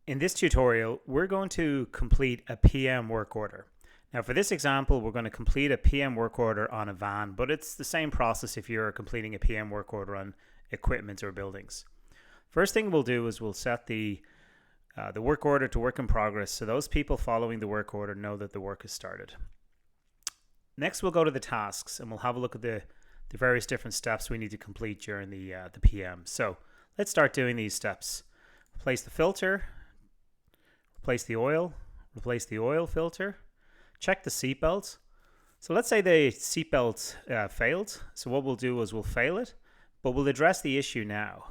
In this tutorial, we're going to complete a PM work order. Now for this example, we're going to complete a PM work order on a van, but it's the same process if you're completing a PM work order on equipment or buildings. First thing we'll do is we'll set the work order to work in progress, so those people following the work order know that the work has started. Next, we'll go to the tasks and we'll have a look at the various different steps we need to complete during the PM. So let's start doing these steps. Replace the filter, replace the oil filter, check the seatbelt. So let's say the seatbelt failed. So what we'll do is we'll fail it, but we'll address the issue now.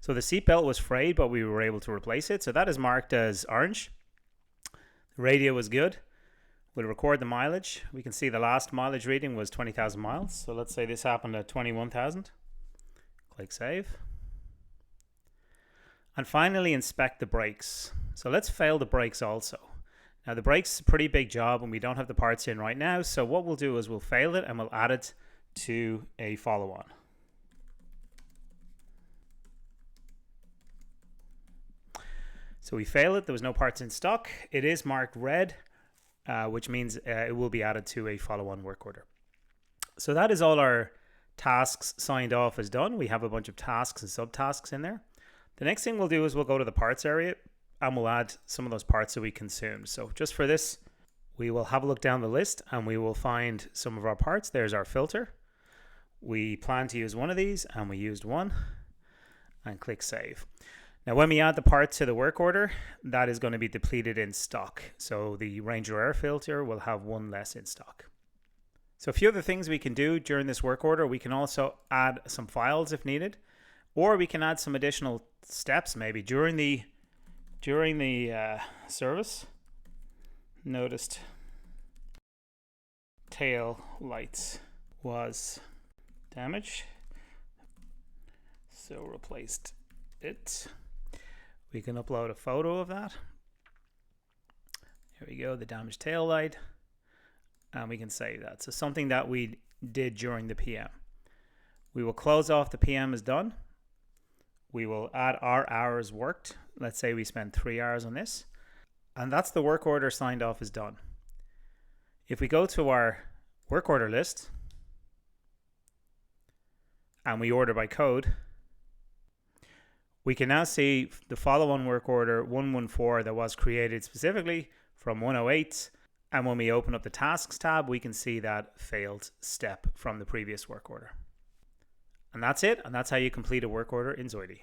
So the seatbelt was frayed, but we were able to replace it. So that is marked as orange. The radio was good. We'll record the mileage. We can see the last mileage reading was 20,000 miles. So let's say this happened at 21,000. Click save. And finally, inspect the brakes. So let's fail the brakes also. Now the brakes is a pretty big job and we don't have the parts in right now. So what we'll do is we'll fail it and we'll add it to a follow-on. So we fail it, there was no parts in stock. It is marked red, which means it will be added to a follow-on work order. So that is all our tasks signed off as done. We have a bunch of tasks and subtasks in there. The next thing we'll do is we'll go to the parts area and we'll add some of those parts that we consumed. So just for this, we will have a look down the list and we will find some of our parts. There's our filter. We plan to use one of these and we used one, and click save. Now when we add the part to the work order, that is going to be depleted in stock. So the Ranger air filter will have one less in stock. So a few other things we can do during this work order, we can also add some files if needed, or we can add some additional steps maybe during the service. Noticed tail lights was damaged, so replaced it. We can upload a photo of that. Here we go, the damaged tail light, and we can save that. So something that we did during the PM. We will close off the PM as done. We will add our hours worked. Let's say we spent 3 hours on this, and that's the work order signed off as done. If we go to our work order list and we order by code, we can now see the follow-on work order 114 that was created specifically from 108. And when we open up the tasks tab, we can see that failed step from the previous work order. And that's it. And that's how you complete a work order in Zoidii.